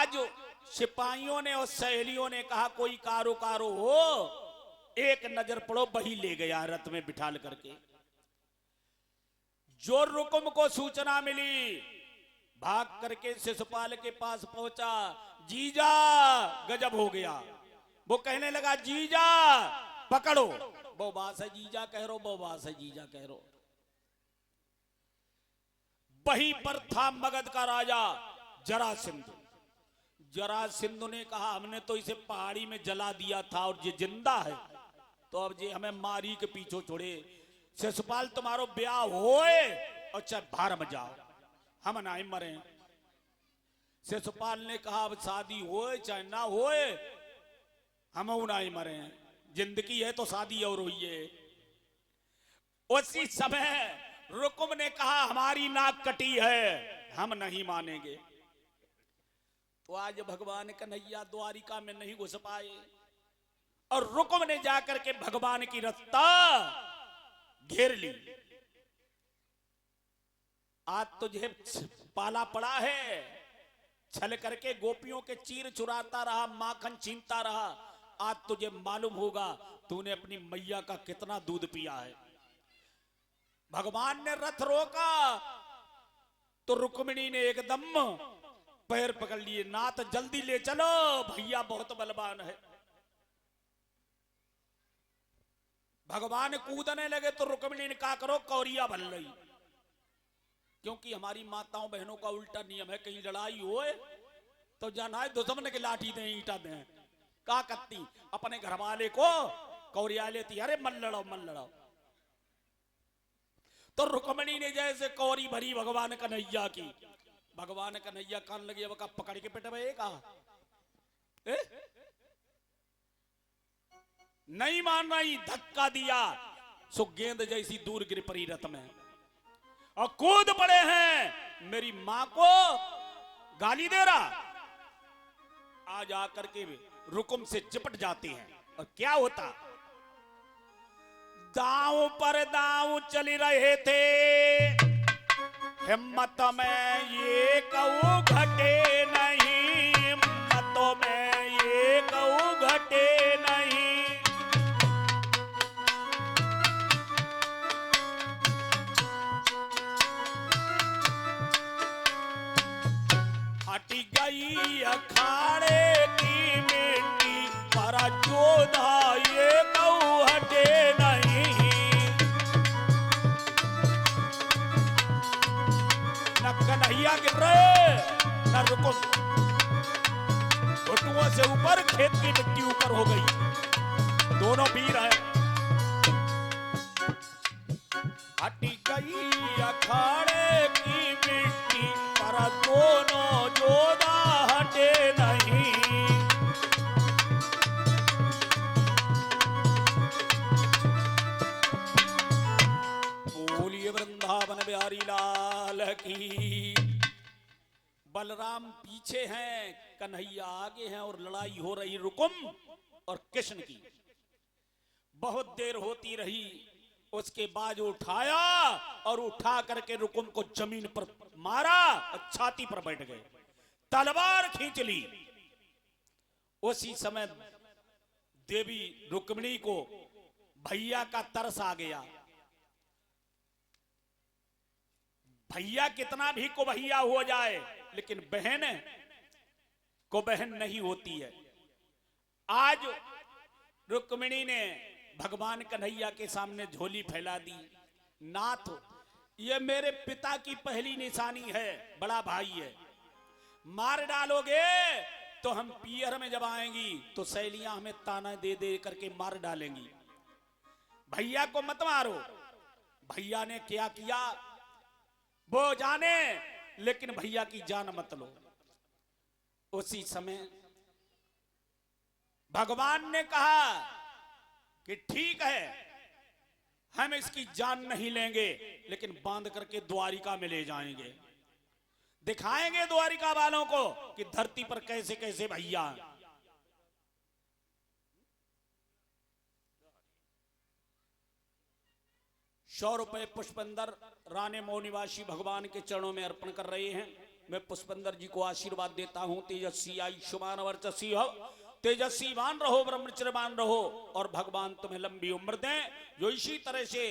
आज सिपाहियों ने और सहेलियों ने कहा कोई कारो कारो हो, एक नजर पड़ो, वही ले गया रथ में बिठाल करके। जो रुकुम को सूचना मिली, भाग करके शिशुपाल के पास पहुंचा। जीजा गजब हो गया। वो कहने लगा जीजा पकड़ो। वो बात है जीजा कह रो, वो बात है जीजा कह रो। वहीं पर था मगध का राजा जरासिंधु। जरासिंधु ने कहा हमने तो इसे पहाड़ी में जला दिया था और ये जिंदा है, तो अब ये हमें मारी के पीछे छोड़े। शिशुपाल तुम्हारो ब्याह होए और चाहे बाहर में जाओ, हम ना मरे। शिशुपाल ने कहा अब शादी होए चाहे ना होए हम ना ही मरे, जिंदगी है तो शादी और हुई है। उसी समय रुकुम ने कहा हमारी नाक कटी है, हम नहीं मानेंगे। तो आज भगवान कन्हैया द्वारिका में नहीं घुस पाए और रुकुम ने जाकर के भगवान की रस्ता घेर ली। आज तुझे पाला पड़ा है, छल करके गोपियों के चीर चुराता रहा, माखन छीनता रहा। आज तुझे मालूम होगा तूने अपनी मैया का कितना दूध पिया है। भगवान ने रथ रोका तो रुक्मिणी ने एकदम पैर पकड़ लिए, नाथ जल्दी ले चलो, भैया बहुत बलवान है। भगवान कूदने लगे तो रुक्मिणी ने कहा करो कौरिया भल रही, क्योंकि हमारी माताओं बहनों का उल्टा नियम है, कहीं लड़ाई होए तो जाना है दुश्मन के लाठी दें ईटा दें। का करती अपने घर वाले को कौरिया लेती, अरे मन लड़ाओ मन लड़ाओ। तो रुक्मिणी ने जैसे कौरी भरी भगवान कन्हैया की, भगवान कन्हैया कान लगे अब का पकड़ के पिटवाएगा। नहीं मान रही, धक्का दिया सो गेंद जैसी दूर गिर पड़ी रथ में और कूद पड़े हैं। मेरी मां को गाली दे रहा, आज आकर के रुकुम से चिपट जाते हैं। और क्या होता, दांव पर दांव चल रहे थे, हिम्मत में ये कहूं घटे नहीं, हिम्मतों में ये कहूं घटे नहीं। हटी गई अखाड़े की मिट्टी, पर जोधा ये कहूं हटे नहीं। न कन्हैया गिर रहे न रुकुम, घुटुओं से ऊपर खेत की मिट्टी ऊपर हो गई, दोनों वीर हैं। हटी गई अखाड़े की मिट्टी, पर दोनों जोधा हटे नहीं। बोलिए वृंदावन बिहारी लाल की। बलराम पीछे हैं, कन्हैया आगे हैं और लड़ाई हो रही रुकुम और कृष्ण की। बहुत देर होती रही, उसके बाद उठाया और उठा करके रुकुम को जमीन पर मारा और छाती पर बैठ गए, तलवार खींच ली। उसी समय देवी रुक्मिणी को भैया का तरस आ गया। भैया कितना भी को भैया हो जाए, लेकिन बहन को बहन नहीं होती है। आज रुक्मिणी ने भगवान कन्हैया के सामने झोली फैला दी, नाथ ये मेरे पिता की पहली निशानी है, बड़ा भाई है, मार डालोगे तो हम पियर में जब आएंगी तो सहेलियां हमें ताना दे दे करके मार डालेंगी, भैया को मत मारो। भैया ने क्या किया वो जाने, लेकिन भैया की जान मत लो। उसी समय भगवान ने कहा कि ठीक है हम इसकी जान नहीं लेंगे, लेकिन बांध करके द्वारिका में ले जाएंगे, दिखाएंगे द्वारिका वालों को कि धरती पर कैसे कैसे भैया। 100 रुपए पुष्पंदर राने मोह निवासी भगवान के चरणों में अर्पण कर रहे हैं। मैं पुष्पेंद्र जी को आशीर्वाद देता हूं। तेजस्वी आयुष्मान वर्चस्वी हो, तेजस्वीवान रहो, ब्रह्मचर्यवान रहो और भगवान तुम्हें लंबी उम्र दें। जो इसी तरह से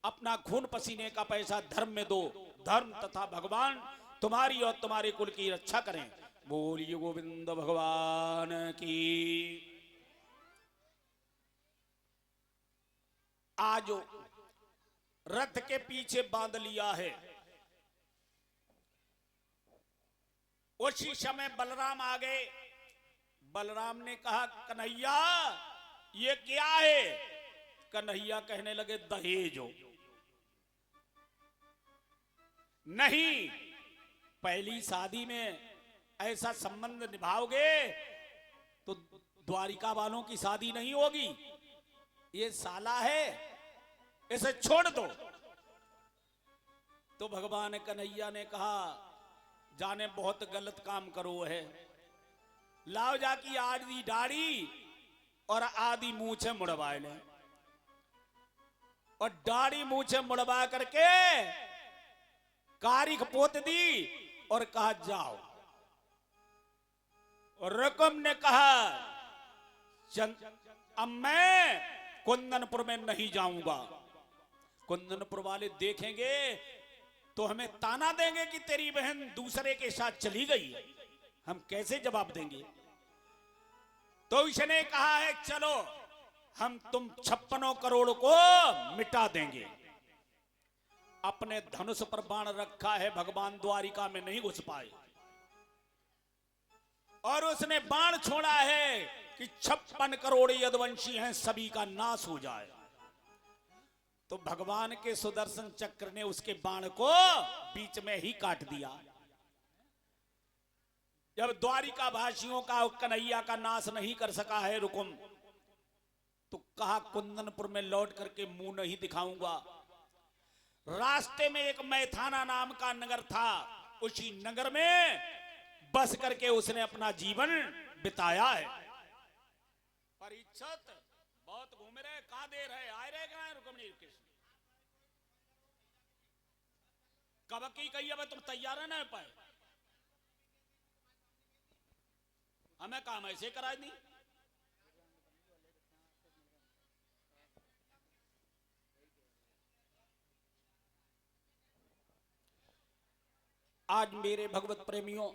अपना खून पसीने का पैसा धर्म में दो, धर्म तथा भगवान तुम्हारी और तुम्हारे कुल की रक्षा करें। बोलिए गोविंद भगवान की। आज रथ के पीछे बांध लिया है। उसी समय बलराम आ गए। बलराम ने कहा कन्हैया ये क्या है? कन्हैया कहने लगे दहेज हो। नहीं, पहली शादी में ऐसा संबंध निभाओगे तो द्वारिका वालों की शादी नहीं होगी। ये साला है, इसे छोड़ दो। तो भगवान कन्हैया ने कहा जाने बहुत गलत काम करो है। लाओ जाकी आधी दाढ़ी और आधी मूछे मुड़वा ले, और दाढ़ी मूछे मुड़वा करके कारिख पोत दी और कहा जाओ। और रकम ने कहा अब मैं कुंदनपुर में नहीं जाऊंगा। कुंदनपुर वाले देखेंगे तो हमें ताना देंगे कि तेरी बहन दूसरे के साथ चली गई, हम कैसे जवाब देंगे। तो इसने कहा है चलो हम तुम 56 करोड़ को मिटा देंगे। अपने धनुष पर बाण रखा है, भगवान द्वारिका में नहीं घुस पाए, और उसने बाण छोड़ा है कि 56 करोड़ यदुवंशी हैं, सभी का नाश हो जाए। तो भगवान के सुदर्शन चक्र ने उसके बाण को बीच में ही काट दिया। जब द्वारिका भाषियों का कन्हैया का नाश नहीं कर सका है रुकुम, तो कहा कुंदनपुर में लौट करके मुंह नहीं दिखाऊंगा। रास्ते में एक मैथाना नाम का नगर था, उसी नगर में बस करके उसने अपना जीवन बिताया है। परीक्षित बहुत घूम रहे, कहां देर है, आए रहे क्या रुकमणी कृष्ण? कब की कही अब तुम तैयार है ना पाए, हमें काम ऐसे करा नहीं। आज मेरे भगवत प्रेमियों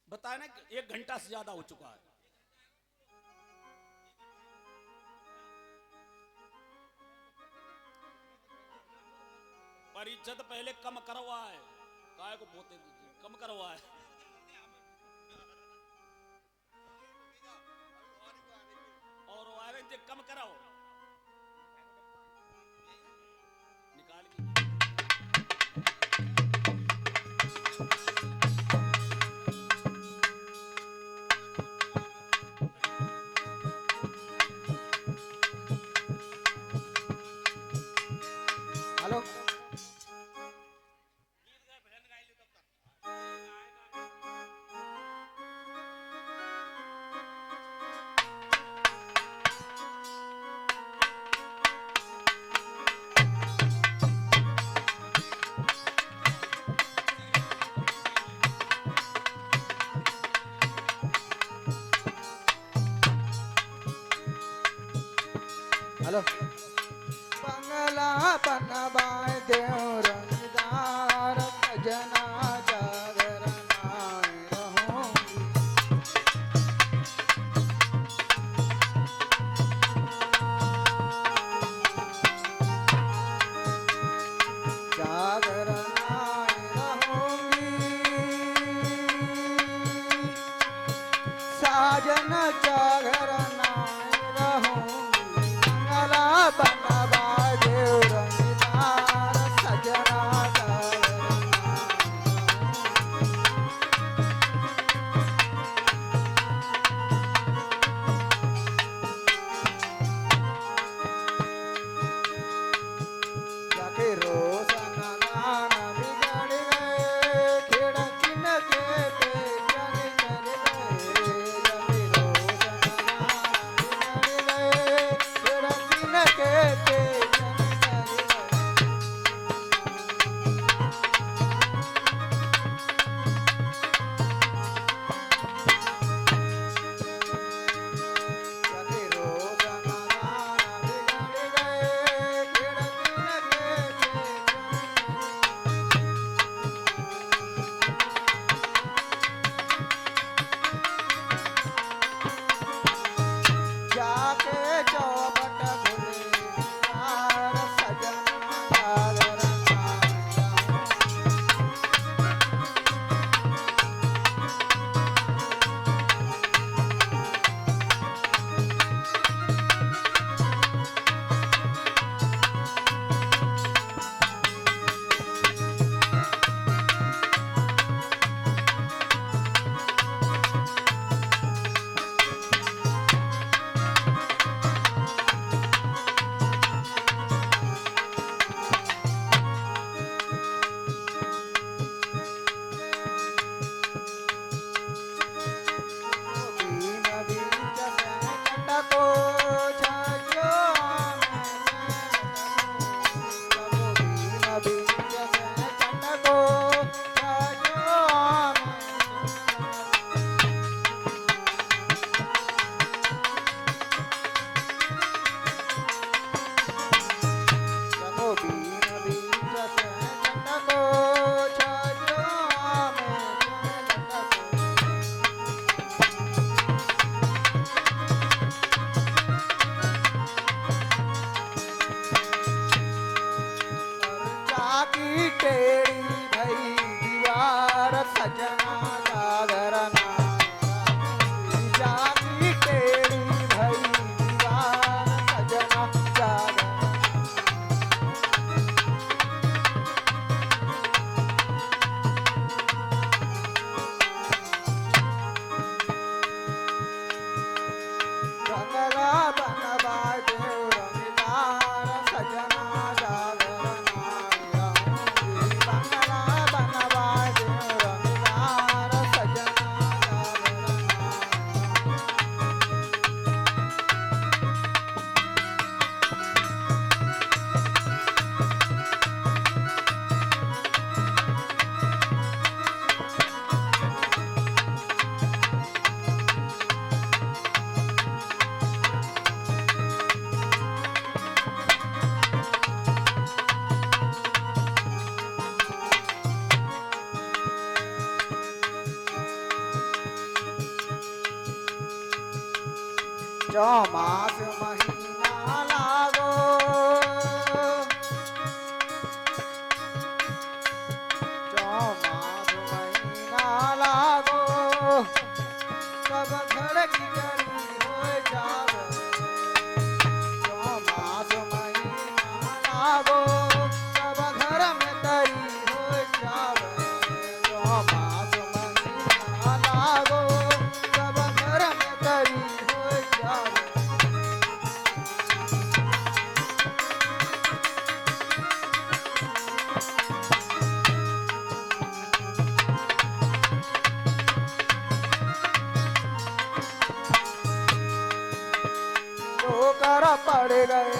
बताया ना 1 घंटा से ज्यादा हो चुका है। परीक्षित पहले कम करवा है, काय को पोते दीजिए, कम करवा है। और ऑरेंज कम कराओ, निकाल के। हेलो हेलो बंगला बनवाए देव रंगदार खजना जागर नाय रहूंगी। जागर नाय रहूंगी, साजन जागर नाय रहूंगी। चौमास महीना लागो चौमास महीना लागो सब घर की करी हो जावे चौमास महीना लागो सब घर में तरी हो जावे चौमास महीना लागो सब घर में तरी हो जावे ठोकर पड़ गए